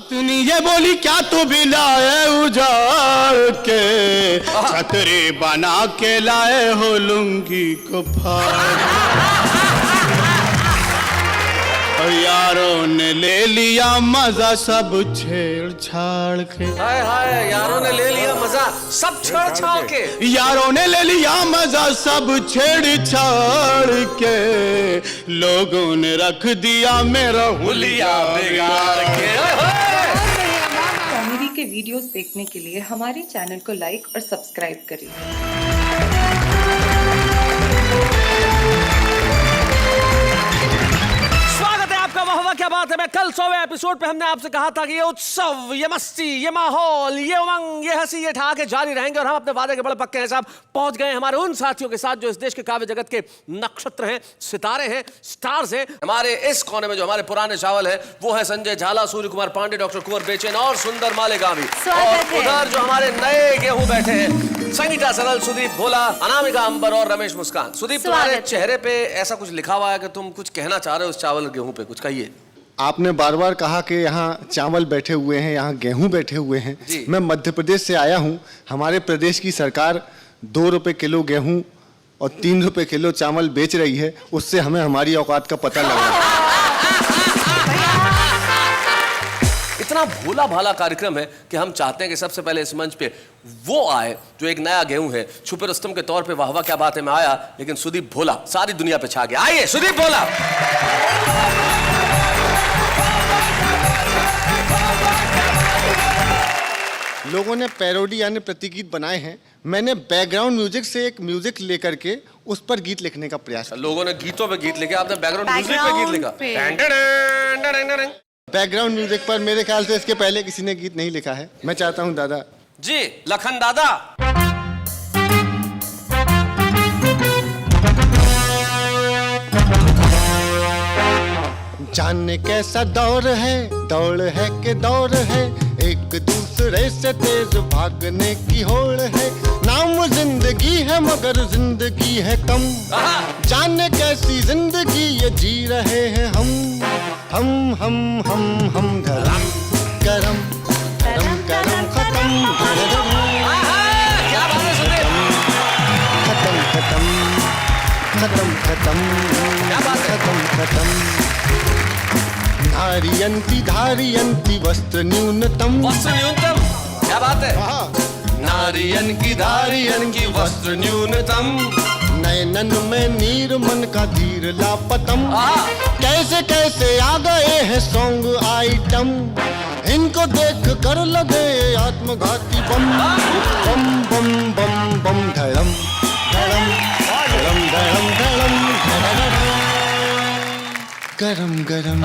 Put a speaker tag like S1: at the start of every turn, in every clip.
S1: तूने ये बोली क्या तू भी लाए उजाड़ के, छतरी बना के लाए हो लुंगी को फाड़। यारों ने ले लिया मजा सब छेड़छाड़ के।
S2: हाय हाय, यारों ने ले लिया मजा सब छेड़छाड़ के।
S1: यारों ने ले लिया मजा सब छेड़छाड़ के, लोगों ने रख दिया मेरा हुलिया बिगाड़ के।
S3: कॉमेडी के वीडियोस देखने के लिए हमारे चैनल को लाइक और सब्सक्राइब करें।
S2: वाह क्या बात है। मैं कल 100वें एपिसोड पे हमने आपसे कहा था कि ये उत्सव, ये मस्ती, ये माहौल, ये उमंग, ये हंसी, ये ठहाके जारी रहेंगे और हम अपने वादे के बड़े पक्के हैं साहब। पहुंच गए हमारे उन साथियों के साथ जो इस देश के काव्य जगत के नक्षत्र हैं, सितारे हैं, स्टार्स हैं। हमारे इस कोने में जो हमारे पुराने चावल है वो है संजय झाला, सूर्य कुमार पांडे, डॉक्टर कुंवर बेचैन और सुंदर मालेगामी। और उधर जो हमारे नए गेहूं बैठे हैं, संगीता सरल, सुदीप भोला, अनामिका अंबर और रमेश मुस्कान। सुदीप, तुम्हारे चेहरे पे ऐसा कुछ लिखा हुआ है कि तुम कुछ कहना चाह रहे हो उस चावल गेहूं पे, कुछ कहिए।
S4: आपने बार बार कहा कि यहाँ चावल बैठे हुए हैं, यहाँ गेहूं बैठे हुए हैं। मैं मध्य प्रदेश से आया हूँ। हमारे प्रदेश की सरकार 2 रुपए किलो गेहूं और 3 रुपए किलो चावल बेच रही है। उससे हमें हमारी औकात का पता लगा।
S2: इतना भोला भाला कार्यक्रम है कि हम चाहते हैं कि सबसे पहले इस मंच पे वो आए जो एक नया गेहूं है। छुपे रुस्तम के तौर पे वाह वाह क्या बात है मैं आया, लेकिन सुदीप भोला सारी दुनिया पे छा गया। आइए सुदीप भोला।
S4: लोगों ने पैरोडी यानी प्रतिगीत बनाए हैं। मैंने बैकग्राउंड म्यूजिक से एक म्यूजिक लेकर के उस पर गीत लिखने का प्रयास किया।
S2: लोगों ने गीतों पे गीत लिखे, आपने बैकग्राउंड म्यूजिक पे गीत लिखा।
S4: बैकग्राउंड म्यूजिक पर मेरे ख्याल से इसके पहले किसी ने गीत नहीं लिखा है। मैं चाहता हूं दादा
S2: जी, लखन दादा।
S4: जानने कैसा दौर है, दौड़ है कि दौर है, एक दूसरे से तेज भागने की होड़ है। नाम जिंदगी है मगर जिंदगी है कम, जाने कैसी जिंदगी ये जी रहे हैं हम। हम धरम करम करम करम खत्म खत्म खत्म खत्म खत्म। धारियंती धारियंती वस्त्र न्यूनतम।
S2: वस्त्र न्यूनतम, क्या बात है। नारियन की धारियन की वस्त्र न्यूनतम।
S4: नयनन में नीर मन का धीर लापतम। कैसे कैसे आ गए हैं सॉन्ग आइटम, इनको देख कर लगे आत्मघाती बम बम बम बम बम। धड़म धड़म धड़म धड़म धड़म गरम गरम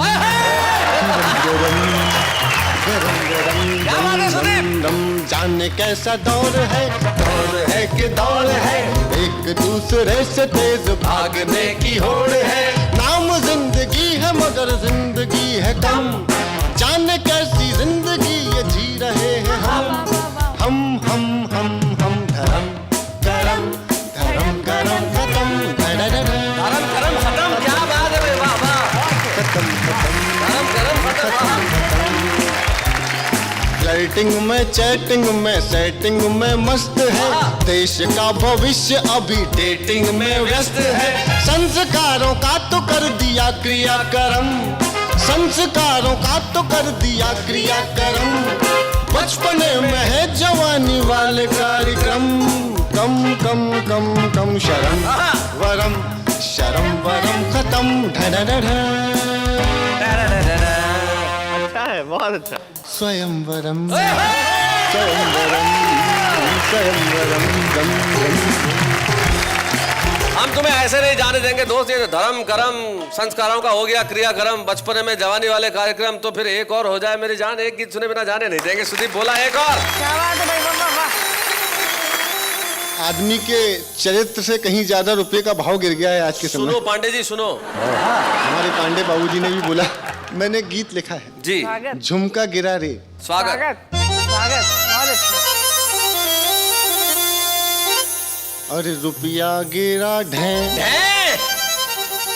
S4: गरम गरम गरम गरम। जाने कैसा दौर है कि दौड़ है, एक दूसरे से तेज भागने की होड़ है। नाम जिंदगी है मगर जिंदगी है कम, जाने कैसी जिंदगी ये जी रहे हैं हम धरम गरम धरम गरम खत्म
S2: धरम गरम खत्म। क्या बात है रे वाह वाह।
S4: खत्म
S2: धरम गरम खत्म।
S4: फ्लर्टिंग में चैटिंग में सेटिंग में मस्त है, देश का भविष्य अभी डेटिंग में व्यस्त है। संस्कारों का तो कर दिया क्रियाक्रम, संस्कारों का तो कर दिया क्रियाक्रम। बचपने में है जवानी वाले कार्यक्रम, कम कम कम कम शरम वरम खत्म ढढढढ।
S1: अच्छा है, बहुत अच्छा।
S4: स्वयंवरम स्वयंवरम स्वयंवरम गम गम।
S2: हम तुम्हें ऐसे नहीं जाने देंगे दोस्त। ये धर्म कर्म संस्कारों का हो गया क्रियाक्रम, बचपने में जवानी वाले कार्यक्रम, तो फिर एक और हो जाए मेरी जान। एक गीत सुने बिना जाने नहीं देंगे। सुदीप बोला एक और।
S3: क्या बात है भाई, वाह।
S4: आदमी के चरित्र से कहीं ज्यादा रुपए का भाव गिर गया है आज के समय।
S2: सुनो पांडे जी सुनो।
S4: हमारे पांडे बाबूजी ने भी बोला। मैंने गीत लिखा है
S2: जी।
S4: झुमका गिरा रे।
S2: स्वागत।
S4: और रुपया गिरा ढे।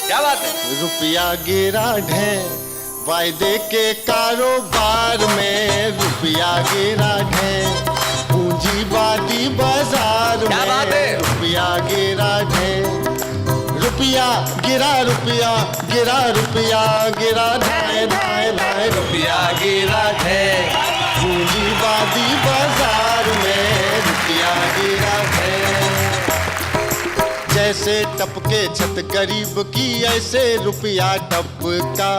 S2: क्या बात है।
S4: रुपया गिरा ढे, वायदे के कारोबार में रुपया गिरा है, पूंजीवादी बाजार
S2: क्या बात है?
S4: में रुपया गिरा है, रुपया गिरा रुपया गिरा रुपया गिरा धाए धाए धाए रुपया गिरा है, पूंजीवादी बाजार में रुपया गिरा है। जैसे टपके छत गरीब की ऐसे रुपया टपका,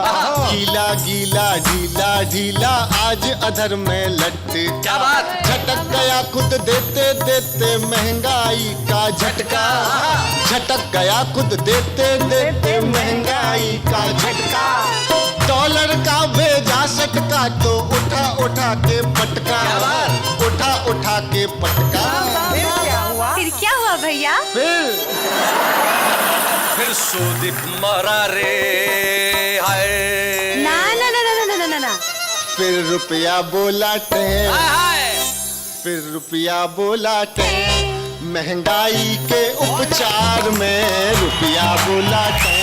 S4: गीला गीला ढीला ढीला आज अधर में लटका।
S2: क्या बात?
S4: झटक गया खुद देते देते महंगाई का झटका, झटक गया खुद देते देते महंगाई का झटका। डॉलर का भेजा सटका तो उठा उठा के पटका, उठा उठा के पटका।
S5: फिर क्या हुआ भैया?
S2: फिर सुदीप मरा रे हाय।
S5: ना ना ना ना ना ना ना ना।
S4: फिर रुपया बोला टे,
S2: हाय
S4: फिर रुपया बोला टे, महंगाई के उपचार में रुपया बोला टे,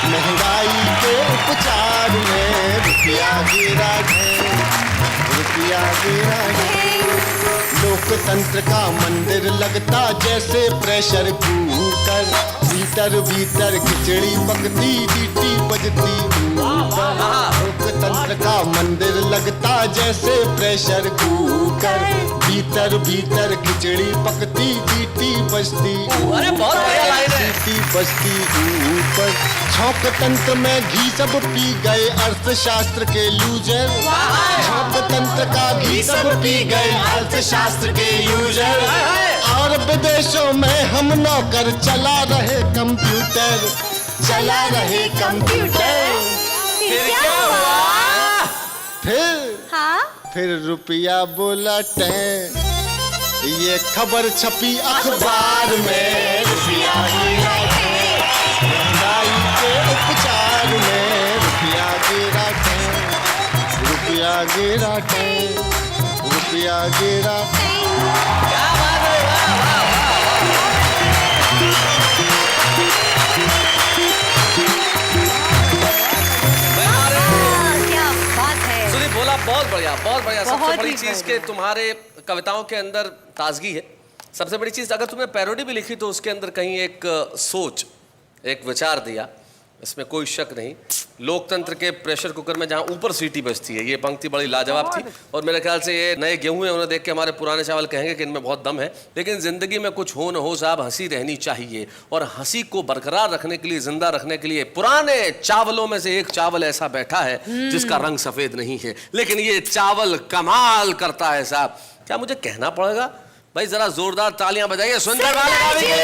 S4: महंगाई के उपचार में रुपया गिरा है, रुपया गिरा है। लोकतंत्र का मंदिर लगता जैसे प्रेशर कुकर, भीतर भीतर खिचड़ी पकती सीटी बजती ऊपर। लोकतंत्र का मंदिर लगता जैसे प्रेशर कुकर, भीतर भीतर खिचड़ी पकती सीटी बजती
S2: अरे बहुत बढ़िया लाइन है।
S4: सीटी बजती ऊपर। छौंकतंत्र में घी सब पी गए अर्थशास्त्र के लूजर, छौंकतंत्र का घी सब पी गए अर्थशास्त्र के यूजर। और विदेशों में हम नौकर चला रहे कंप्यूटर, चला रहे कंप्यूटर।
S5: फिर क्या हुआ?
S4: फिर रुपया बोला टे, ये खबर छपी अखबार में, रुपया गिरा टे, महंगाई के उपचार में रुपया गिरा टे, रुपया गिरा टे, रुपया गिरा टे।
S5: क्या बात है?
S2: सुदीप बोला बहुत बढ़िया बहुत बढ़िया। सबसे
S5: बहुत
S2: बड़ी
S5: ही
S2: चीज के तुम्हारे कविताओं के अंदर ताजगी है। सबसे बड़ी चीज अगर तुमने पैरोडी भी लिखी तो उसके अंदर कहीं एक सोच, एक विचार दिया, इसमें कोई शक नहीं। लोकतंत्र के प्रेशर कुकर में जहां ऊपर सीटी बजती है, ये पंक्ति बड़ी लाजवाब थी। और मेरे ख्याल से ये नए गेहूं हैं, उन्हें देख के हमारे पुराने चावल कहेंगे कि इनमें बहुत दम है। लेकिन जिंदगी में कुछ हो न हो साहब, हंसी रहनी चाहिए। और हंसी को बरकरार रखने के लिए, जिंदा रखने के लिए पुराने चावलों में से एक चावल ऐसा बैठा है जिसका रंग सफेद नहीं है, लेकिन ये चावल कमाल करता है साहब। क्या मुझे कहना पड़ेगा भाई? जरा जोरदार तालियां बजाइए सुंदर वाले गावी के।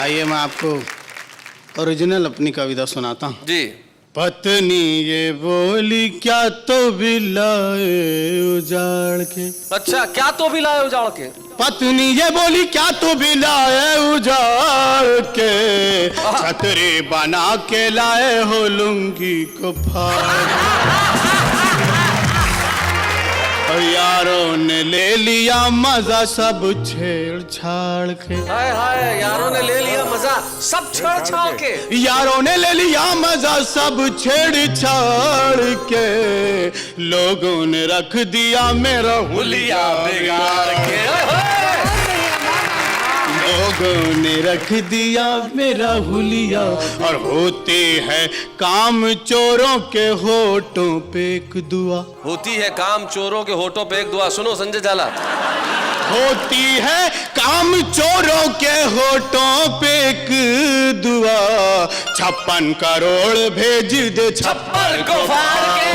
S1: आइए मैं आपको ओरिजिनल अपनी कविता सुनाता हूँ
S2: जी।
S1: पत्नी ये बोली क्या तो बिलाए उजाड़ के।
S2: अच्छा, क्या तो भी लाए उजाड़ के?
S1: पत्नी ये बोली क्या तो बिलाए उजाड़ के, छतरी बना के लाए हो लुंगी को फाड़। और यारों ने ले लिया मजा सब छेड़छाड़ के।
S2: हाय हाय, यारों ने ले लिया मजा सब छेड़छाड़ के।
S1: यारों ने ले लिया मजा सब छेड़छाड़ के, लोगों ने रख दिया मेरा हुलिया बिगाड़ के। लोगों ने रख दिया मेरा हुलिया। और होती है काम चोरों के होठों पे एक दुआ,
S2: होती है काम चोरों के होठों पे एक दुआ। सुनो संजय झाला,
S1: होती है काम चोरों के होठों पे एक दुआ, 56 करोड़ भेज दे
S2: 56 को फाड़ के।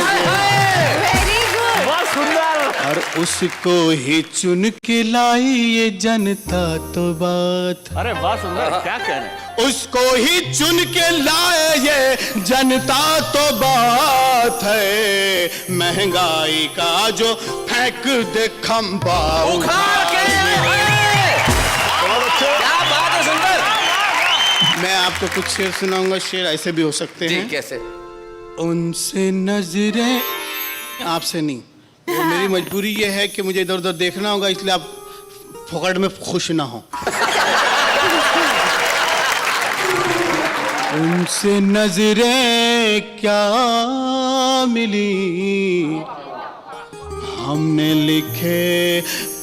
S5: वेरी गुड,
S2: बहुत सुंदर।
S1: और उसको ही चुन के लाई ये जनता तो बात।
S2: अरे वाह सुंदर, क्या कहने।
S1: उसको ही चुन के लाए ये जनता तो बात है, महंगाई का जो फेंक दे खंबा
S2: उखाड़ के। क्या बात है सुंदर।
S1: मैं आपको कुछ शेर सुनाऊंगा। शेर ऐसे भी हो सकते
S2: जी,
S1: हैं।
S2: कैसे?
S1: उनसे नजरें, आपसे नहीं। तो मेरी मजबूरी ये है कि मुझे इधर उधर देखना होगा, इसलिए आप फोकट में खुश ना हो। उनसे नजरें क्या मिली, हमने लिखे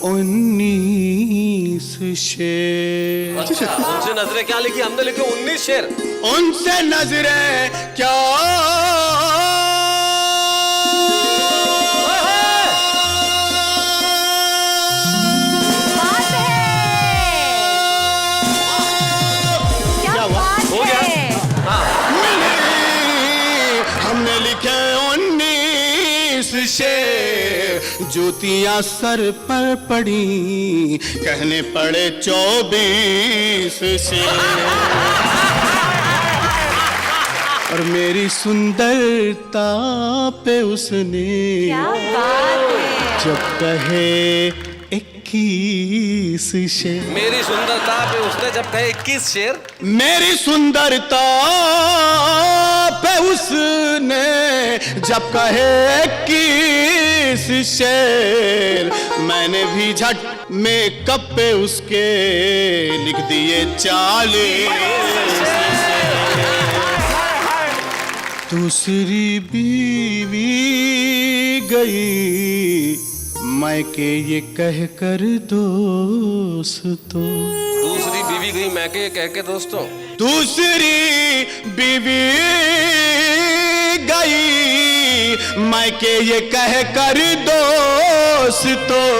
S1: 19 शेर।
S2: अच्छा, उनसे नजरें क्या लिखी? हमने लिखे 19 शेर।
S1: उनसे नजरें क्या
S5: बात है। क्या बात
S2: हो गया?
S5: है।
S1: मिली, हमने लिखे 19 शेर। ज्योतियां सर पर पड़ी, कहने पड़े 24 शेर। और मेरी सुंदरता पे उसने
S5: क्या बात है।
S1: जब कहे 21 शेर।
S2: मेरी सुंदरता पे उसने जब कहे 21 शेर।
S1: मेरी सुंदरता पे उसने जब कहे 21 शेर, मैंने भी झट मेकअप पे उसके लिख दिए 40 शेर। दूसरी बीवी गई मैके ये कह कर दोस्तों।
S2: दूसरी बीवी गई मैके कह के दोस्तों।
S1: दूसरी बीवी गई मैके ये कह कर दोस्तों,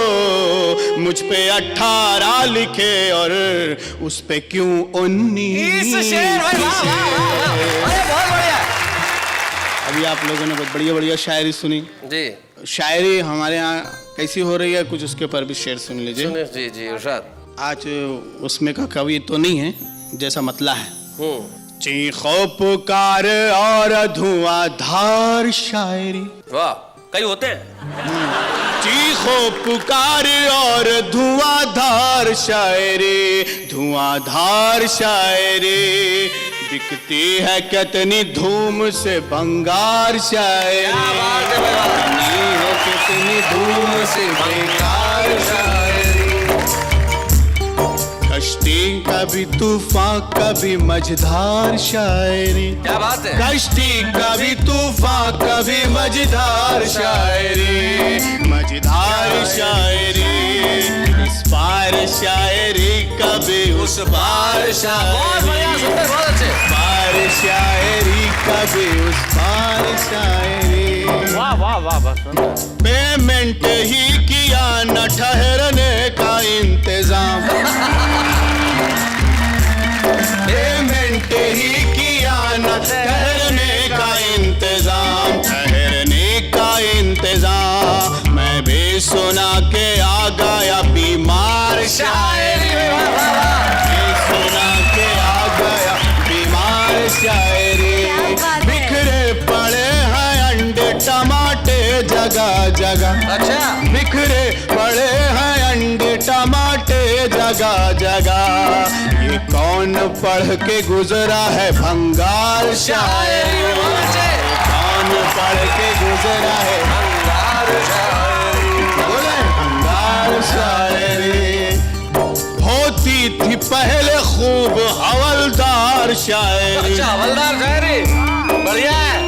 S1: मुझ पे 18 लिखे और उस पे क्यों 19
S2: शेर। भाई वाह वाह वाह, अरे बहुत बढ़िया।
S1: अभी आप लोगों ने बहुत बढ़िया बढ़िया शायरी सुनी
S2: जी।
S1: शायरी हमारे यहाँ कैसी हो रही है, कुछ उसके ऊपर भी शेर सुन लीजिए।
S2: जी जी इरशाद।
S1: आज उसमें का कवि तो नहीं है जैसा मतला है। चीखो पुकार और धुआंधार शायरी।
S2: वाह, कई होते हैं।
S1: चीखो पुकार और धुआंधार शायरी, धुआंधार शायरी। बिकती है कितनी धूम से भंगार शायरी, कितनी धूम से भंगार शायरी। कश्ती कभी तूफान कभी मझधार शायरी।
S2: क्या बात है।
S1: कश्ती कभी तूफान कभी मझधार शायरी, मझधार शायरी। इस पार शायरी कभी उस पार शायरी,
S2: बहुत बढ़िया, सुंदर, बहुत अच्छे।
S1: पार शायरी कभी उस पार शायरी।
S2: वाह वाह वाह वाह।
S1: पेमेंट ही किया न ठहरने का इंतजाम, पेमेंट ही किया न ठहरने का इंतजाम, ठहरने का इंतजाम। मैं भी सुना के आ गया बीमार शायरी, भी सुना के आ गया बीमार शायरी। बिखरे पड़े हैं अंडे टमाटे जगह जगह,
S2: अच्छा।
S1: बिखरे पड़े हैं अंडे टमाटे जगह जगह। ये कौन पढ़ के गुजरा है भंगार शायरी, कौन पढ़ के गुजरा है भंगार शायरी, बोले भंगार शायरी। होती थी पहले खूब हवलदार शायरी।
S2: अच्छा, हवलदार शायरी बढ़िया है।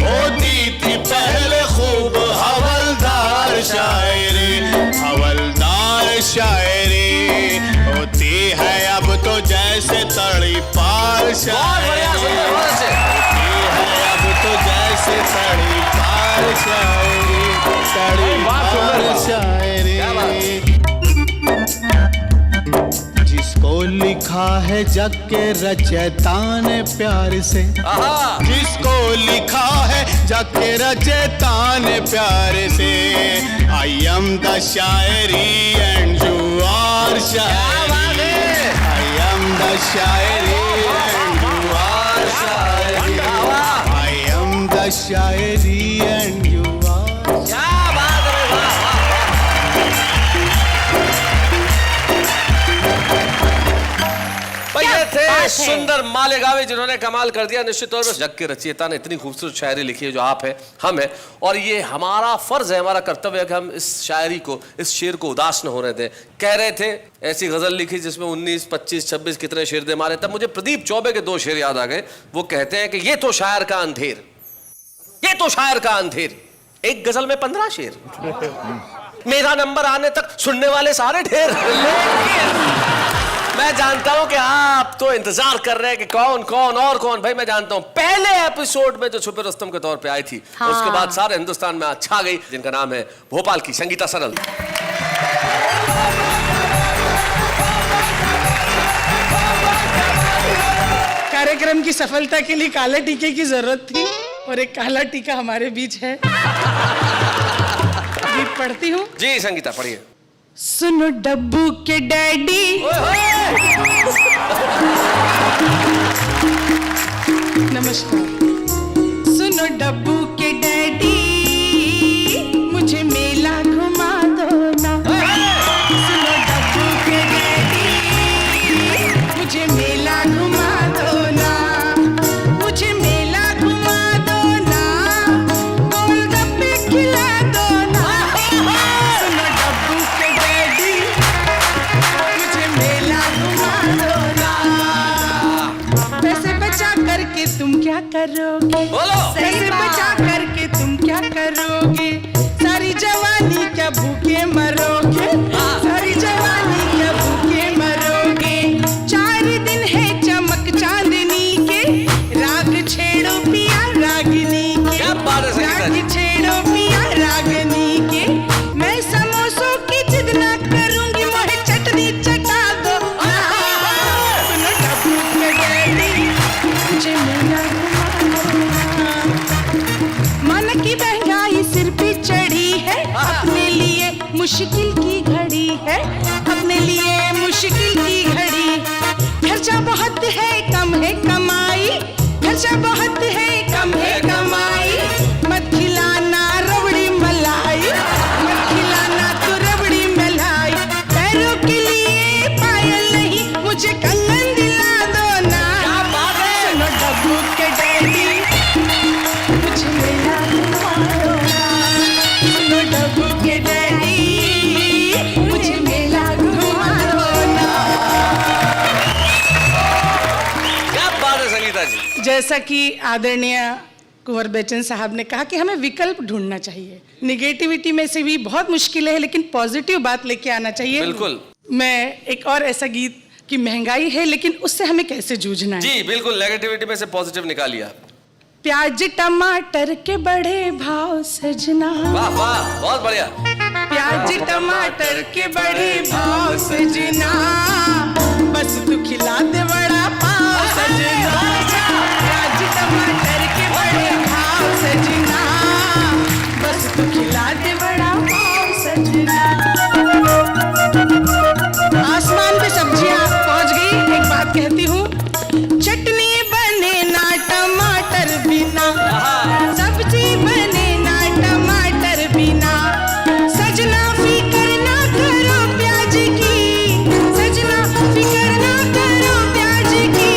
S1: होती थी पहले खूब हवलदार शायरी, हवलदार शायरी। होती है अब तो जैसे तड़ी पार शायरी, होती है अब तो जैसे तड़ी पार शायरी, तड़ी पार शायरी। जिसको लिखा है जग के रचयिता ने प्यार से, जिसको लिखा है जग के रचयिता ने प्यार से। I am the shayari and you are shayari, I am the shayari and you are shayari, I am the shayari and you are.
S2: क्या बात है। वाह वाह। ये थे सुंदर मालेगावी जिन्होंने कमाल कर दिया। निश्चित तौर पर जग के रचयिता ने इतनी खूबसूरत शायरी लिखी है जो आप है, हम है, और ये हमारा फर्ज है, हमारा कर्तव्य है कि हम इस शायरी को, इस शेर को उदास न होने दें। कह रहे थे ऐसी गजल लिखी जिसमें 19, 25, 26 कितने शेर दे मारे, तब मुझे प्रदीप चौबे के 2 शेर याद आ गए। वो कहते हैं कि ये तो शायर का अंधेर, ये तो शायर का अंधेर, एक गजल में 15 शेर, मेरा नंबर आने तक सुनने वाले सारे ढेर। मैं जानता हूं कि आप तो इंतजार कर रहे हैं कि कौन कौन और कौन। भाई मैं जानता हूं पहले एपिसोड में जो छुपे रुस्तम के तौर पे आई थी, हाँ। उसके बाद सारे हिंदुस्तान में छा गई, जिनका नाम है भोपाल की संगीता सरल।
S6: कार्यक्रम की सफलता के लिए काले टीके की जरूरत थी और एक काला टीका हमारे बीच है। अभी पढ़ती हूँ।
S2: जी संगीता पढ़िए।
S6: सुनो डब्बू के डैडी, नमस्कार। सुनो डब्बू के डैडी, मुझे मेला घुमा दो ना। सुनो डब्बू के डैडी, मुझे मेला घुमा दो ना, मुझे मेला घुमा दो ना, गोलगप्पे खिला दो ना। सुनो डब्बू के डैडी, मुझे मेला घुमा दो ना। पैसे बचा करके तुम क्या करोगे? पैसे बचा करके तुम क्या करोगे? सारी जवानी क्या भूखे मरोगे? सारी जवानी क्या भूखे मरोगे? 4 दिन है चमक चांदनी के, राग छेड़ो पिया रागिनी के, राग छेड़ो पिया रागिनी के। मैं समोसों की जिद ना करूंगी, मोहे चटनी चटा दो। सुनो डब्बू के डैडी, मुझे मेला घुमा दो। मन की महंगाई सिर पे चढ़ी है, अपने लिए मुश्किल की घड़ी है, अपने लिए मुश्किल की घड़ी। खर्चा बहुत है कम है कमाई, खर्चा बहुत है कम है कमाई। मत खिलाना रबड़ी मलाई, मत खिलाना तू रबड़ी मलाई। पैरों के लिए पायल नहीं, मुझे कंगन दिला दो ना। सुनो डब्बू के डैडी, मुझे मेला घुमा दो ना। सुनो डब्बू के डैडी, मुझे मेला घुमा दो ना।
S2: क्या बात है संगीता जी।
S6: जैसा कि आदरणीय कुंवर बेचन साहब ने कहा कि हमें विकल्प ढूंढना चाहिए। निगेटिविटी में से भी बहुत मुश्किल है, लेकिन पॉजिटिव बात लेके आना चाहिए।
S2: बिल्कुल।
S6: मैं एक और ऐसा गीत कि महंगाई है, लेकिन उससे हमें कैसे जूझना है।
S2: जी बिल्कुल, नेगेटिविटी में से पॉजिटिव निकालिए।
S6: प्याज टमाटर के बढ़े भाव सजना,
S2: वाह वाह बहुत बढ़िया।
S6: प्याज टमाटर के बढ़े भाव सजना, बस तू खिला दे बड़ा पाव सजना। प्याज टमाटर के बढ़े भाव सजना, बस तू खिला दे बड़ा पाव सजना। आसमान पे सब्जियां पहुंच गई। एक बात कहती हूँ, चटनी बने ना टमाटर बिना, सब्जी बने ना टमाटर बिना। सजना फिकर ना करो प्याज की, सजना फिकर ना करो प्याज की।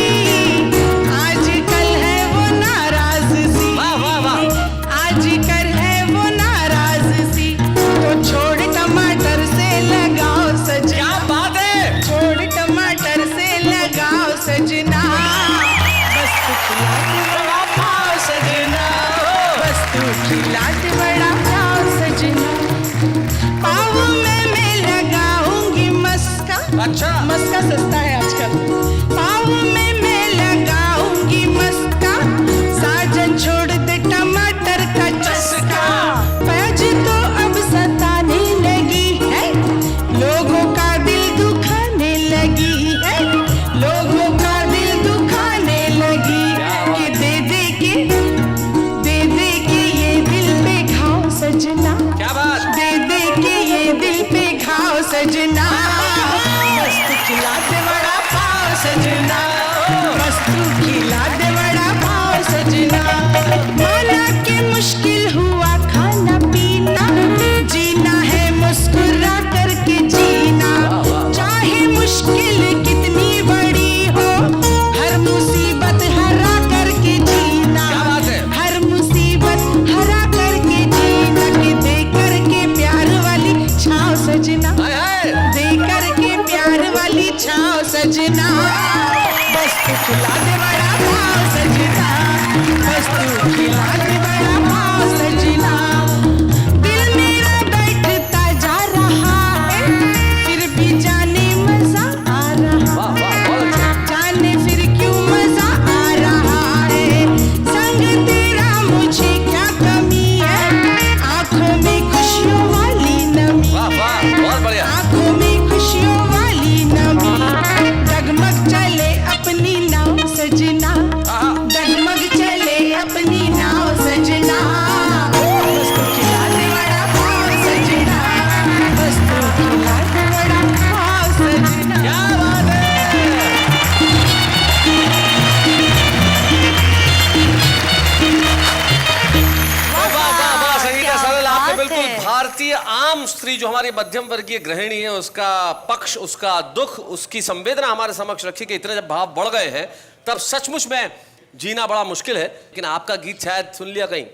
S2: भारतीय आम स्त्री जो हमारी मध्यम वर्गीय गृहिणी है, उसका पक्ष, उसका दुख, उसकी संवेदना हमारे समक्ष रखी कि इतने जब भाव बढ़ गए हैं तब सचमुच में जीना बड़ा मुश्किल है। लेकिन आपका गीत शायद सुन लिया कहीं,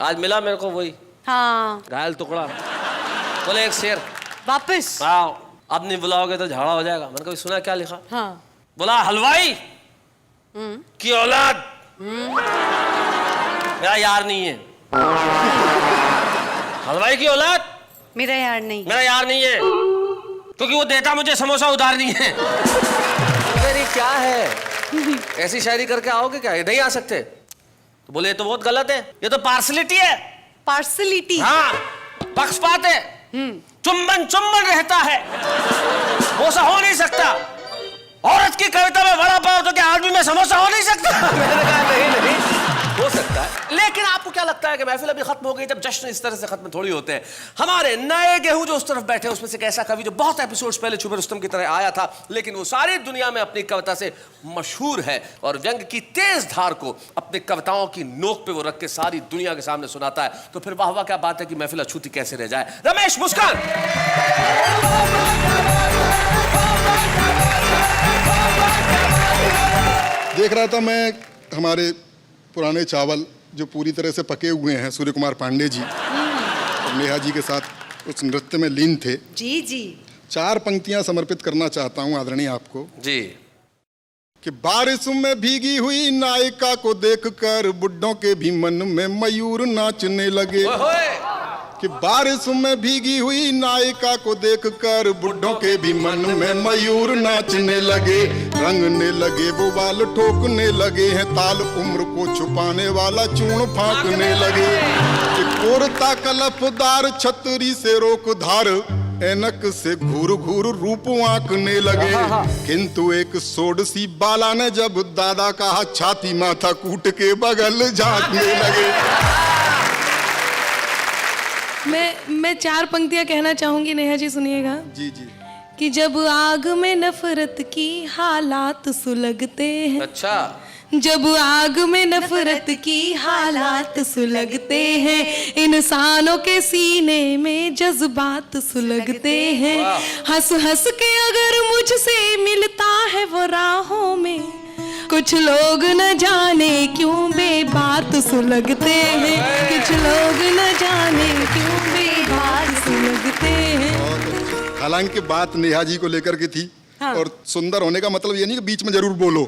S2: आज मिला मेरे को वही
S5: हाँ
S2: घायल टुकड़ा। बोले एक शेर
S5: वापस।
S2: आओ, अब नहीं बुलाओगे तो झाड़ा हो जाएगा। मैंने कभी सुना क्या लिखा?
S5: हाँ
S2: बोला हलवाई की औलाद मेरा यार नहीं है। हलवाई की औलाद
S5: मेरा यार नहीं।
S2: मेरा यार नहीं है, क्योंकि वो देता मुझे समोसा उधार नहीं है। मेरी क्या है, ऐसी शायरी करके आओगे क्या? नहीं आ सकते? तो बोले ये तो बहुत गलत है, ये तो पार्सलिटी है।
S5: पार्सलिटी?
S2: हाँ, पक्षपात है। चुंबन चुंबन रहता है, वो सा हो नहीं सकता। औरत की कविता में बड़ा पाव तो क्या आदमी में समोसा हो नहीं सकता? मैंने कहा नहीं हो सकता है। लेकिन आपको क्या लगता है कि महफिल अभी खत्म हो गई? जब जश्न इस तरह से खत्म थोड़ी होते हैं। हमारे नए गेहूं जो उस तरफ बैठे, उसमें से एक ऐसा कवि जो बहुत एपिसोड्स पहले छुपे रुस्तम की तरह आया था, लेकिन वो सारी दुनिया में अपनी कविता से मशहूर है और व्यंग की तेज धार को अपनी कविताओं की नोक पे वो रख के सारी दुनिया के सामने सुनाता है। तो फिर वाह वाह क्या बात है कि महफिल अछूती कैसे रह जाए। रमेश मुस्कान।
S7: देख रहा था मैं हमारे पुराने चावल जो पूरी तरह से पके हुए हैं, सूर्य कुमार पांडे जी और नेहा जी के साथ उस नृत्य में लीन थे।
S5: जी जी।
S7: 4 पंक्तियां समर्पित करना चाहता हूं आदरणीय आपको
S2: जी।
S7: कि बारिश में भीगी हुई नायिका को देखकर बुड्ढों के भी मन में मयूर नाचने लगे। कि बारिश में भीगी हुई नायिका को देखकर बुड्ढों के भी मन में मयूर नाचने लगे, रंगने लगे वो बाल ठोकने लगे हैं, ताल उम्र को छुपाने वाला चूर्ण फांकने लगे। कि कोरता कलफदार छतरी से रोक धार, ऐनक से घूर घूर रूप आंकने लगे। किंतु एक सोडसी बाला ने जब दादा कहा, छाती माथा कूट के बगल झांकने लगे।
S6: मैं 4 पंक्तियां कहना चाहूंगी, नेहा जी सुनिएगा।
S7: जी जी।
S6: कि जब आग में नफरत की हालात सुलगते हैं,
S2: अच्छा।
S6: जब आग में नफरत की हालात सुलगते हैं, इंसानों के सीने में जज्बात सुलगते हैं। हंस हंस के अगर मुझसे मिलता है वो राहों में, कुछ लोग न जाने क्यों बेबात सुलगते हैं, कुछ लोग न जाने क्यों बेबात सुलगते हैं।
S7: हालांकि बात नेहा जी को लेकर के थी। हाँ। और सुंदर होने का मतलब ये नहीं कि बीच में जरूर बोलो।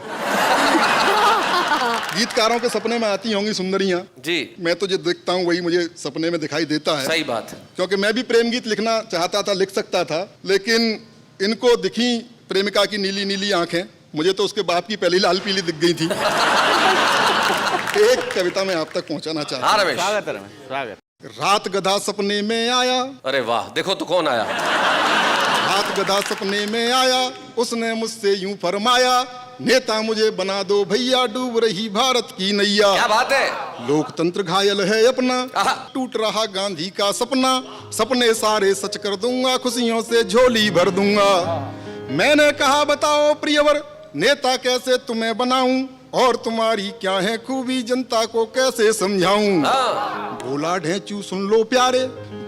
S7: गीतकारों के सपने में आती होंगी सुंदरियां जी, मैं तो जो देखता हूँ वही मुझे सपने में दिखाई देता है।
S2: सही बात है।
S7: क्योंकि मैं भी प्रेम गीत लिखना चाहता था, लिख सकता था, लेकिन इनको दिखी प्रेमिका की नीली नीली आंखें, मुझे तो उसके बाप की पहली लाल पीली दिख गई थी। एक कविता में आप तक पहुंचाना चाहता हूं।
S2: स्वागत है रमेश, स्वागत।
S7: रात गधा सपने में आया।
S2: अरे वाह, देखो तो कौन आया।
S7: रात गधा सपने में आया, उसने मुझसे यूं फरमाया, नेता मुझे बना दो भैया, डूब रही भारत की नैया।
S2: क्या बात है।
S7: लोकतंत्र घायल है अपना, टूट रहा गांधी का सपना, सपने सारे सच कर दूंगा, खुशियों से झोली भर दूंगा। मैंने कहा बताओ प्रियवर, नेता कैसे तुम्हें बनाऊं, और तुम्हारी क्या है खूबी, जनता को कैसे समझाऊं। बोला ढेंचू सुन लो प्यारे,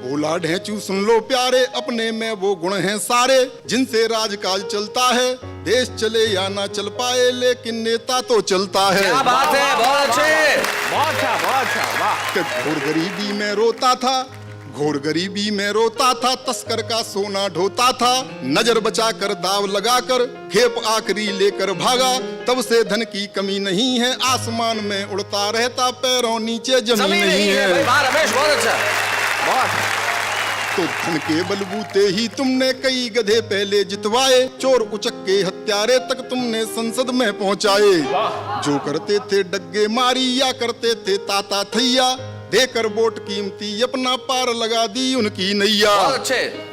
S7: बोला ढेंचू सुन लो प्यारे, अपने में वो गुण हैं सारे, जिनसे राजकाज चलता है, देश चले या ना चल पाए, लेकिन नेता तो चलता है।
S2: क्या बात है, बहुत अच्छे, बहुत अच्छा, बहुत अच्छा, वाह।
S7: घोर गरीबी में रोता था, घोर गरीबी में रोता था, तस्कर का सोना ढोता था, नजर बचाकर दाव लगाकर खेप आखिरी लेकर भागा, तब से धन की कमी नहीं है, आसमान में उड़ता रहता, पैरों नीचे जमीन नहीं है।
S2: रमेश बहुत अच्छा, बहुत।
S7: तो धन के बलबूते ही तुमने कई गधे पहले जितवाए, चोर उचक्के हत्यारे तक तुमने संसद में पहुंचाए, जो करते थे डग्गे मारी या करते थे ताता थैया, देकर वोट कीमती अपना पार लगा दी उनकी नैया।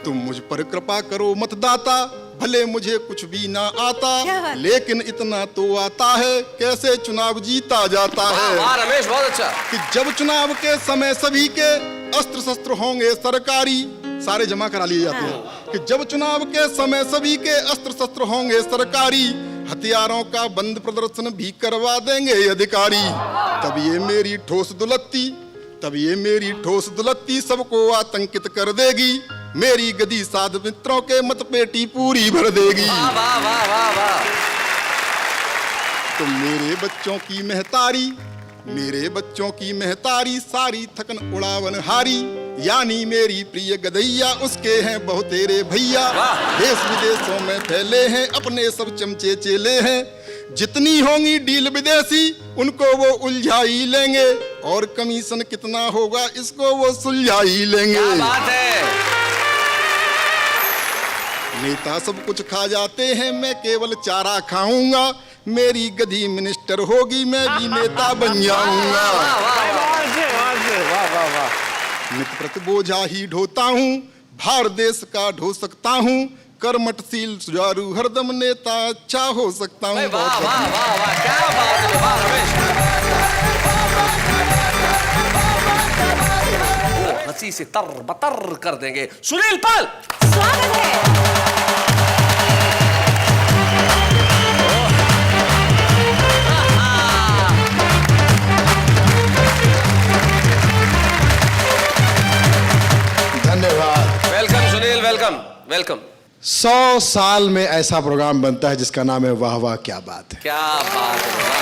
S7: तुम मुझ पर कृपा करो मतदाता, भले मुझे कुछ भी ना आता, लेकिन इतना तो आता है, कैसे चुनाव जीता जाता है।
S2: रमेश बहुत अच्छा।
S7: कि जब चुनाव के समय सभी के अस्त्र शस्त्र होंगे सरकारी, सारे जमा करा लिए जाते हैं। कि जब चुनाव के समय सभी के अस्त्र शस्त्र होंगे सरकारी, हथियारों का बंद प्रदर्शन भी करवा देंगे अधिकारी। तब ये मेरी ठोस दुलत्ती तब ये मेरी ठोस दुलत्ती सबको आतंकित कर देगी। मेरी गदी साध मित्रों के मत पेटी पूरी भर देगी।
S2: वाह वाह वाह वाह वाह।
S7: तो मेरे बच्चों की महतारी सारी थकन उड़ावन हारी, यानी मेरी प्रिय गदैया उसके हैं बहुतेरे भैया। देश विदेशों में फैले हैं अपने सब चमचे चेले हैं। जितनी होंगी डील विदेशी उनको वो उलझा ही लेंगे, और कमीशन कितना होगा इसको वो सुलझा ही लेंगे।
S2: क्या बात है।
S7: नेता सब कुछ खा जाते हैं, मैं केवल चारा खाऊंगा। मेरी गधी मिनिस्टर होगी, मैं भी नेता बन जाऊंगा। नित प्रति बोझा ही ढोता हूँ, भार देश का ढो सकता हूँ। कर्मठशील सुचारू हरदम नेता अच्छा हो सकता हूँ।
S2: वाह वाह वाह वाह, क्या बात है। वाह रमेश, वो हंसी से तर बतर कर देंगे सुनील पाल।
S5: स्वागत है।
S4: धन्यवाद।
S2: Welcome Sunil, welcome welcome.
S4: 100 साल में ऐसा प्रोग्राम बनता है जिसका नाम है वाह वाह क्या बात है।
S2: क्या बात है।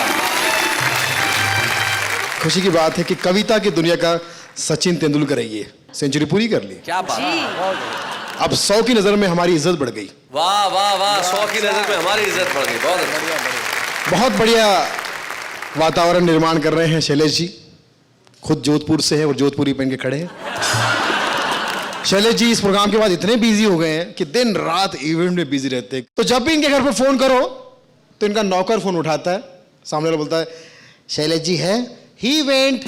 S4: खुशी की बात है कि कविता की दुनिया का सचिन तेंदुलकर है, ये सेंचुरी पूरी कर ली।
S2: क्या बात है।
S4: अब 100 की नजर में हमारी इज्जत बढ़ गई।
S2: वाह वाह वाह, 100 की नजर में हमारी इज्जत बढ़ गई। बहुत बढ़िया।
S4: बहुत बढ़िया वातावरण निर्माण कर रहे हैं शैलेश जी, खुद जोधपुर से हैं और जोधपुरी पहन के खड़े हैं। शैलेश जी इस प्रोग्राम के बाद इतने बिजी हो गए हैं कि दिन रात इवेंट में बिजी रहते हैं। तो जब भी इनके घर पे फोन करो तो इनका नौकर फोन उठाता है, सामने वाला बोलता है शैलेश जी है, ही वेंट।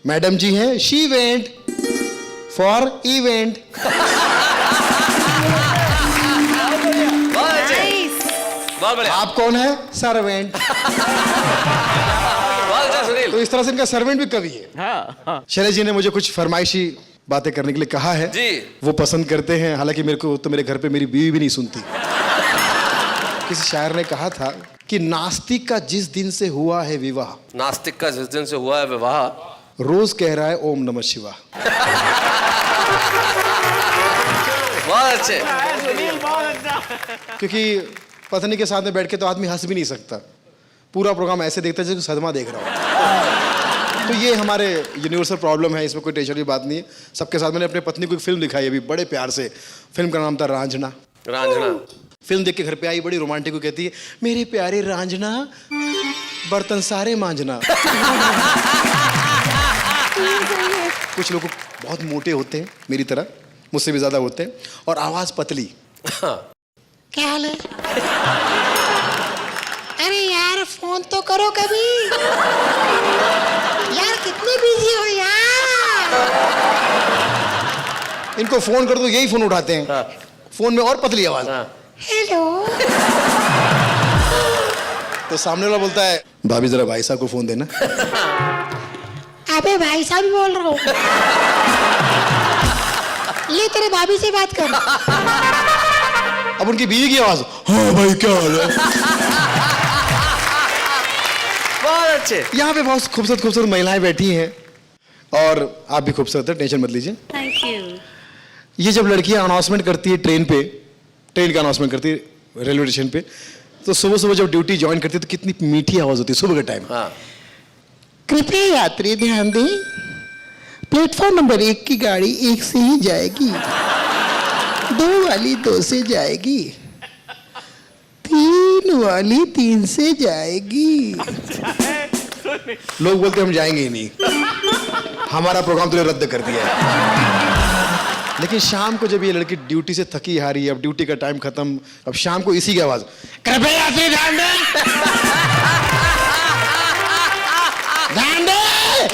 S4: मैडम जी है, शी वेंट फॉर इवेंट।
S2: बहुत बढ़िया।
S4: आप कौन है? सर्वेंट।
S2: बहुत अच्छा सुनील।
S4: तो इस तरह से इनका सर्वेंट भी कवि है। शैलेश जी ने मुझे कुछ फरमाइशी बातें करने के लिए कहा है
S2: जी।
S4: वो पसंद करते हैं, हालांकि मेरे को तो मेरे घर पे मेरी बीवी भी नहीं सुनती। किसी शायर ने कहा था कि नास्तिक का जिस दिन से हुआ है विवाह,
S2: नास्तिक का जिस दिन से हुआ है विवाह,
S4: रोज कह रहा है ओम नमः शिवाय।
S2: बहुत अच्छे।
S4: क्योंकि पत्नी के साथ में बैठ के तो आदमी हंस भी नहीं सकता, पूरा प्रोग्राम ऐसे देखता है जैसे सदमा देख रहा हो। तो ये हमारे यूनिवर्सल प्रॉब्लम है, इसमें कोई टेंशन की बात नहीं है। सबके साथ मैंने अपनी पत्नी को एक फिल्म दिखाई अभी बड़े प्यार से। फिल्म का नाम था रांझना।
S2: रांझना।
S4: फिल्म देख के घर पे आई, बड़ी रोमांटिक को कहती है मेरे प्यारे रांझना बर्तन सारे मांझना। कुछ लोग बहुत मोटे होते हैं मेरी तरह, मुझसे भी ज्यादा होते हैं, और आवाज पतली।
S8: क्या हाल है? अरे यार फोन तो करो कभी यार, कितने बिजी हो यार।
S4: इनको फोन कर दो यही फोन उठाते हैं। फोन में और पतली आवाज।
S8: हेलो।
S4: तो सामने वाला बोलता है भाभी जरा भाई साहब को फोन देना।
S8: अबे भाई साहब बोल रहा हूँ, ले तेरे भाभी से बात कर।
S4: अब उनकी बीवी की आवाज, हाँ भाई क्या हाल है।
S2: बहुत अच्छे।
S4: यहाँ पे बहुत खूबसूरत खूबसूरत महिलाएं बैठी हैं और आप भी खूबसूरत है, टेंशन मत लीजिए।
S5: Thank you.
S4: ये जब लड़कियां अनाउंसमेंट करती है ट्रेन का अनाउंसमेंट करती है रेलवे स्टेशन पे, तो सुबह सुबह जब ड्यूटी ज्वाइन करती है तो कितनी मीठी आवाज होती है सुबह के टाइम।
S2: हाँ।
S8: कृपया यात्री ध्यान दें, प्लेटफॉर्म नंबर 1 की गाड़ी 1 से ही जाएगी, 2 वाली 2 से जाएगी, 3 वाली 3 से जाएगी।
S4: लोग बोलते हम जाएंगे ही नहीं, हमारा प्रोग्राम तो रद्द कर दिया है। लेकिन शाम को जब ये लड़की ड्यूटी से थकी हारी, अब ड्यूटी का टाइम खत्म, अब शाम को इसी की आवाज, कृपया यात्री ध्यान दें, ध्यान दें,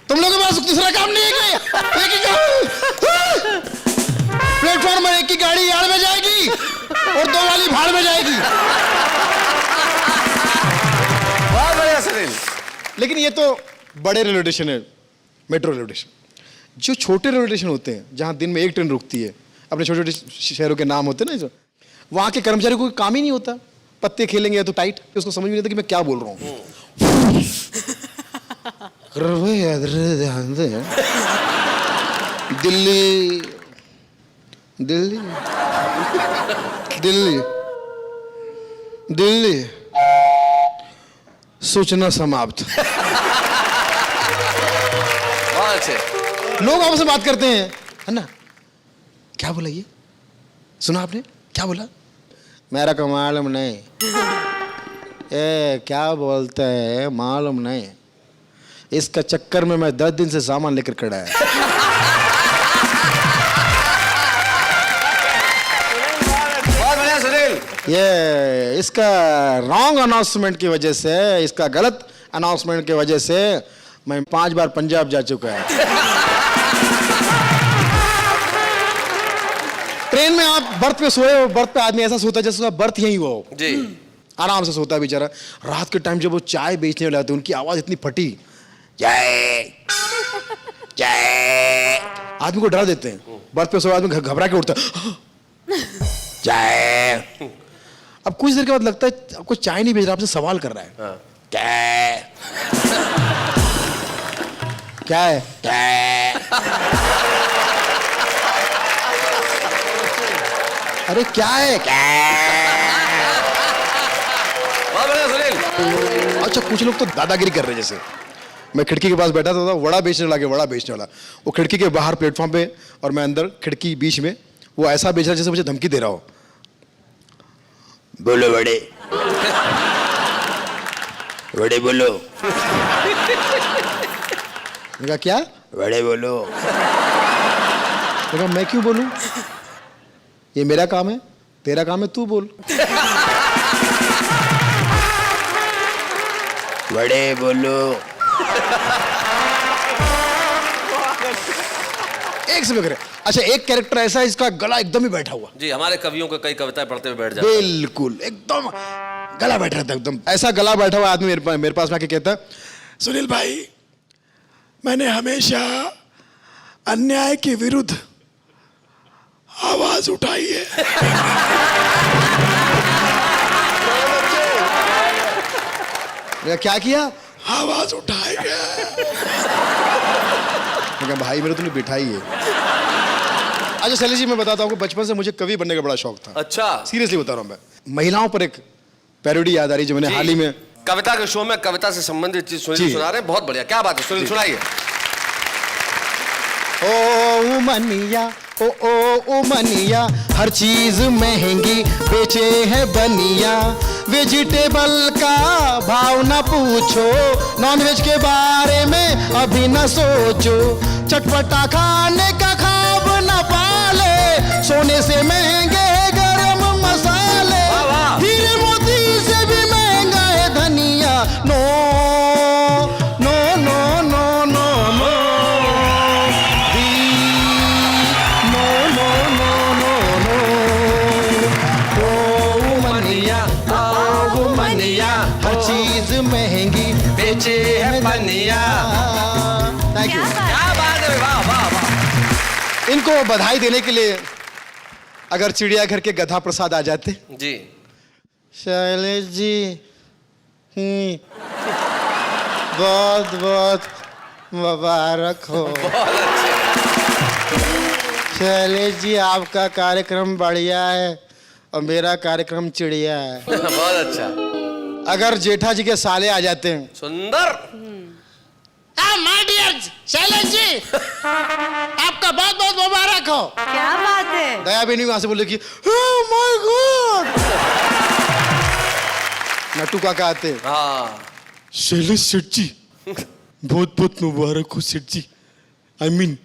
S4: तुम लोगों के पास दूसरा काम नहीं है क्या? एक ही काम, प्लेटफॉर्म में 1 की गाड़ी यार्ड में जाएगी और 2 वाली भाड़ में जाएगी।
S2: बहुत बढ़िया सुनील।
S4: लेकिन ये तो बड़े रेलवे स्टेशन है, मेट्रो रेलवे स्टेशन। जो छोटे रेलवे स्टेशन होते हैं जहाँ दिन में 1 ट्रेन रुकती है, अपने छोटे छोटे शहरों के नाम होते हैं ना, जो वहाँ के कर्मचारी को कोई काम ही नहीं होता, पत्ते खेलेंगे या तो टाइट, उसको समझ भी नहीं आता कि मैं क्या बोल रहा हूँ। ध्यान दे। दिल्ली दिल्ली दिल्ली दिल्ली सूचना समाप्त।
S2: बहुत अच्छे।
S4: लोग आपस में बात करते हैं, है ना? क्या बोला ये? सुना आपने? क्या बोला? मेरा को मालूम नहीं। ए क्या बोलते हैं मालूम नहीं। इसका चक्कर में मैं 10 दिन से सामान लेकर खड़ा है।
S2: बहुत बढ़िया सुनील।
S4: ये इसका रॉन्ग अनाउंसमेंट की वजह से, इसका गलत अनाउंसमेंट की वजह से मैं 5 बार पंजाब जा चुका है। ट्रेन में आप बर्थ पे सोए हो, बर्थ पे आदमी ऐसा सोता है जैसे उसका बर्थ यही हुआ हो।
S2: जी।
S4: आराम से सोता है बेचारा। रात के टाइम जब वो चाय बेचने वाले आते, उनकी आवाज इतनी फटी, चाय चाय, आदमी को डरा देते हैं। बर्थ पे सोए आदमी घबरा के उठता है, चाय। अब कुछ देर के बाद लगता है आपको चाय नहीं भेज रहा, आपसे सवाल कर रहा है। क्या है? अरे क्या है?
S2: बहुत बढ़िया सुनील।
S4: अच्छा कुछ लोग तो दादागिरी कर रहे हैं। जैसे मैं खिड़की के पास बैठा था, वड़ा बेचने लगे, वड़ा बेचने वाला वो खिड़की के बाहर प्लेटफॉर्म पे और मैं अंदर खिड़की बीच में, वो ऐसा बेच रहा जैसे मुझे धमकी दे रहा हो। बोलो बड़े बड़े बोलो। मैंने कहा क्या? बड़े बोलो। मैंने कहा मैं क्यों बोलूं? ये मेरा काम है, तेरा काम है तू बोल। बड़े बोलो। एक से करे। अच्छा एक कैरेक्टर ऐसा है इसका गला एकदम ही बैठा हुआ।
S2: जी, हमारे कवियों के कई कविताएं पढ़ते हुए बैठ जाते हैं।
S4: बिल्कुल एकदम गला बैठा रहता है, एकदम ऐसा गला बैठा हुआ आदमी मेरे पास में आके कहता है, सुनील भाई मैंने हमेशा अन्याय के विरुद्ध आवाज उठाई है। क्या किया? आवाज उठाई है। भाई मेरे तूने बिठाई है। अच्छा शैलेश जी मैं बताता हूँ, बचपन से मुझे कवि बनने का बड़ा शौक था।
S2: अच्छा।
S4: सीरियसली बता रहा हूँ मैं। महिलाओं पर एक पैरोडी याद आ रही जो मैंने हाल ही में
S2: कविता के शो में कविता से संबंधित चीज सुनील सुना रहे हैं। बहुत बढ़िया, क्या बात है सुनील, सुनाइए।
S4: ओ उमनिया ओ उमनिया, हर चीज महंगी बेचे है बनिया। वेजिटेबल का भाव न पूछो, नॉनवेज के बारे में अभी न सोचो। चटपटा खाने का ख्वाब न पाले, सोने से महंगे गरम मसाले। हीरे मोती से भी महंगा है धनिया। No no no no no no no no no no no. ओ मनिया ओ मनिया, हर चीज महंगी बेचे है बनिया। Thank you.
S2: क्या बात है, वाह वाह वाह।
S4: इनको बधाई देने के लिए अगर चिड़ियाघर के गधा प्रसाद आ जाते।
S2: जी।
S4: शैलेश जी बहुत बहुत मुबारक हो। शैलेश जी आपका कार्यक्रम बढ़िया है और मेरा कार्यक्रम चिड़िया है।
S2: बहुत अच्छा।
S4: अगर जेठा जी के साले आ जाते हैं।
S2: सुंदर।
S4: माय डियर शैलेश जी आपका बहुत बहुत मुबारक हो।
S5: क्या बात है?
S4: दया बेनी वहां से बोले कि माय गॉड। नट्टू काका आते।
S2: हाँ।
S7: शैलेश सेठ जी बहुत बहुत मुबारक हो सेठ जी। I mean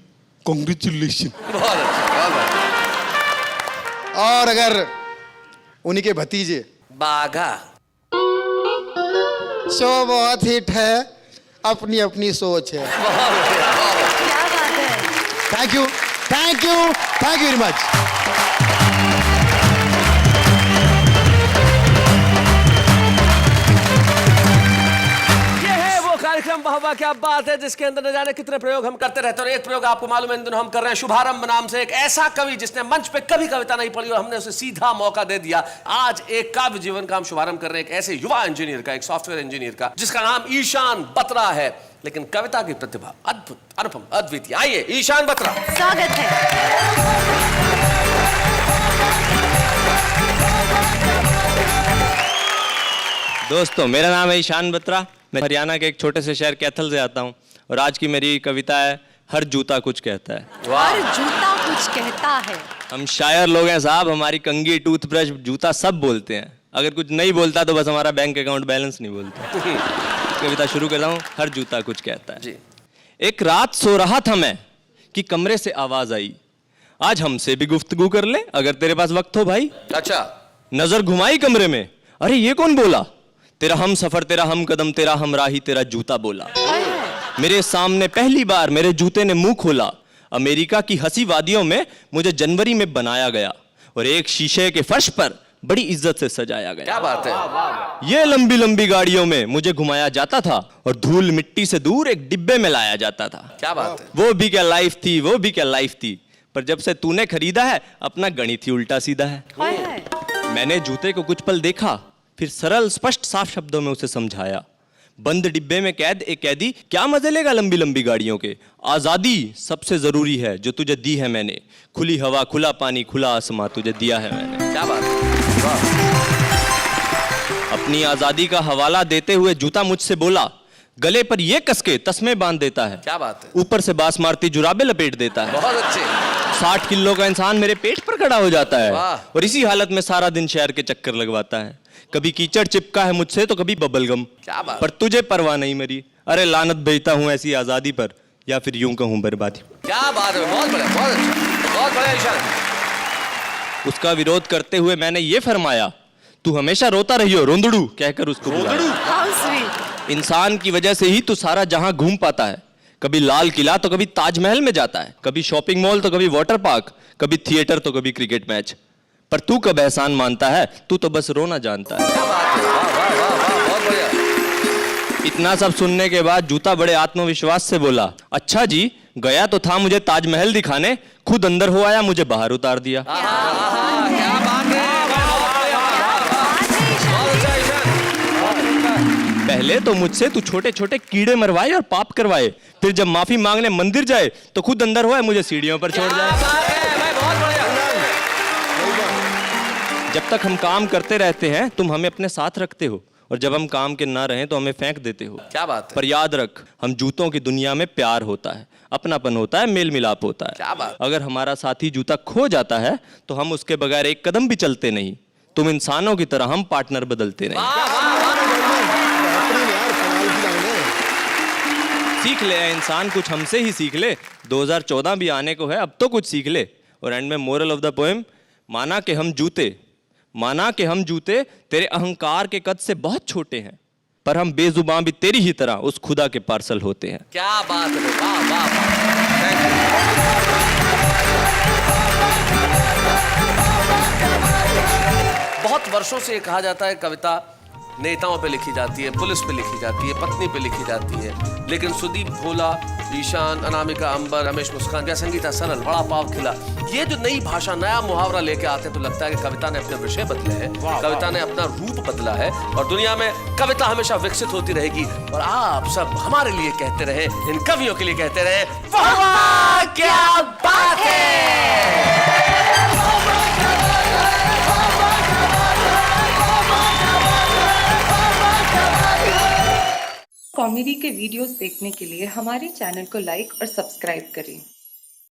S7: congratulation.
S2: बहुत अच्छा, बहुत अच्छा।
S4: और अगर उन्हीं के भतीजे
S2: बाघा।
S4: शो बहुत हिट है, अपनी अपनी सोच है।
S5: क्या बात है?
S4: Thank you thank you thank you very much.
S2: ये है वो कार्यक्रम एकदम वाह वाह, क्या बात है, जिसके अंदर न जाने कितने प्रयोग हम करते रहते हैं। और एक प्रयोग आपको मालूम है इन दिनों हम कर रहे हैं शुभारंभ नाम से। एक ऐसा कवि जिसने मंच पे कभी कविता नहीं पढ़ी और हमने उसे सीधा मौका दे दिया। आज एक काव्य जीवन का हम शुभारंभ कर रहे हैं, एक ऐसे युवा इंजीनियर का, एक सॉफ्टवेयर इंजीनियर का, जिसका नाम ईशान बत्रा है। लेकिन कविता की प्रतिभा अद्भुत, अनुपम, अद्वितीय। आइए ईशान बत्रा,
S5: स्वागत है।
S9: दोस्तों, मेरा नाम है ईशान बत्रा। मैं हरियाणा के एक छोटे से शहर कैथल से आता हूँ और आज की मेरी कविता है हर जूता कुछ कहता है।
S5: हर जूता कुछ कहता है।
S9: हम शायर लोग हैं साहब, हमारी कंघी, टूथब्रश, जूता सब बोलते हैं। अगर कुछ नहीं बोलता तो बस हमारा बैंक अकाउंट बैलेंस नहीं बोलता। कविता शुरू करता हूँ, हर जूता कुछ कहता है जी। एक रात सो रहा था मैं कि कमरे से आवाज आई, आज हमसे भी गुफ्तगू कर ले अगर तेरे पास वक्त हो भाई।
S2: अच्छा।
S9: नजर घुमाई कमरे में, अरे ये कौन बोला? तेरा हम सफर, तेरा हम कदम, तेरा हमराही, तेरा जूता बोला। मेरे सामने पहली बार मेरे जूते ने मुंह खोला। अमेरिका की हंसी वादियों में मुझे जनवरी में बनाया गया और एक शीशे के फर्श पर बड़ी इज्जत से सजाया गया।
S2: क्या बात है।
S9: ये लंबी लंबी गाड़ियों में मुझे घुमाया जाता था और धूल मिट्टी से दूर एक डिब्बे में लाया जाता था।
S2: क्या बात है।
S9: वो भी क्या लाइफ थी, वो भी क्या लाइफ थी। पर जब से तूने खरीदा है अपना गणित ही उल्टा सीधा है। मैंने जूते को कुछ पल देखा, फिर सरल स्पष्ट साफ शब्दों में उसे समझाया। बंद डिब्बे में कैद एक कैदी क्या मजे लेगा लंबी लंबी गाड़ियों के। आजादी सबसे जरूरी है जो तुझे दी है मैंने। खुली हवा, खुला पानी, खुला आसमां तुझे दिया है मैंने।
S2: क्या बात है।
S9: अपनी आजादी का हवाला देते हुए जूता मुझसे बोला, गले पर ये कसके तस्मे बांध देता है।
S2: क्या बात है।
S9: ऊपर से बास मारती जुराबे लपेट देता है।
S2: बहुत अच्छे।
S9: 60 किलो का इंसान मेरे पेट पर खड़ा हो जाता है
S2: वाह।
S9: और इसी हालत में सारा दिन शहर के चक्कर लगवाता है। कभी कीचड़ चिपका है मुझसे तो कभी बबलगम।
S2: क्या बात।
S9: पर तुझे परवाह नहीं मेरी। अरे लानत भेजता हूँ ऐसी आजादी पर, या फिर यूं कहूं बर्बादी।
S2: क्या बात है, बहुत बढ़िया, बहुत अच्छा, बहुत बढ़िया ईशान।
S9: उसका विरोध करते हुए मैंने ये फरमाया, तू हमेशा रोता रहियो रोंदड़ू कहकर उसको बुलाया।
S5: How sweet।
S9: इंसान की वजह से ही तू सारा जहां घूम पाता है। कभी लाल किला तो कभी ताजमहल में जाता है, कभी शॉपिंग मॉल तो कभी वाटर पार्क, कभी थिएटर तो कभी क्रिकेट मैच। पर तू कब एहसान मानता है, तू तो बस रोना जानता है।
S2: क्या बात है। वाह वाह वाह वाह, बहुत बढ़िया।
S9: इतना सब सुनने के बाद जूता बड़े आत्मविश्वास से बोला, अच्छा जी, गया तो था मुझे ताजमहल दिखाने, खुद अंदर हो आया मुझे बाहर उतार दिया।
S2: क्या बात है।
S9: पहले तो मुझसे तू छोटे छोटे कीड़े मरवाए और पाप करवाए, फिर जब माफी मांगने मंदिर जाए तो खुद अंदर हुआ मुझे सीढ़ियों पर छोड़ जाए। जब तक हम काम करते रहते हैं तुम हमें अपने साथ रखते हो, और जब हम काम के ना रहें तो हमें फेंक देते हो।
S2: क्या बात है।
S9: पर याद रख, हम जूतों की दुनिया में प्यार होता है, अपनापन होता है, मेल मिलाप होता है।
S2: क्या बात।
S9: अगर हमारा साथी जूता खो जाता है तो हम उसके बगैर एक कदम भी चलते नहीं। तुम इंसानों की तरह, हम पार्टनर बदलते नहीं। सीख ले इंसान, कुछ हमसे ही सीख ले। 2014 भी आने को है, अब तो कुछ सीख ले। और एंड में मोरल ऑफ द पोएम, माना कि हम जूते तेरे अहंकार के कद से बहुत छोटे हैं, पर हम बेजुबान भी तेरी ही तरह उस खुदा के पार्सल होते हैं।
S2: क्या बात है। वाह वाह वाह, थैंक यू। बहुत वर्षों से ये कहा जाता है कविता नेताओं पे लिखी जाती है, पुलिस पे लिखी जाती है, पत्नी पे लिखी जाती है, लेकिन सुदीप भोला, ईशान, अनामिका अंबर, रमेश मुस्कान, क्या संगीता सरल, बड़ा पाव खिला, ये जो नई भाषा, नया मुहावरा लेके आते हैं तो लगता है कि कविता ने अपने विषय बदले हैं, कविता ने अपना रूप बदला है और दुनिया में कविता हमेशा विकसित होती रहेगी। और आप सब हमारे लिए कहते रहे, इन कवियों के लिए कहते रहे, वाह वाह क्या बात है।
S3: कॉमेडी के वीडियोस देखने के लिए हमारे चैनल को लाइक और सब्सक्राइब करें।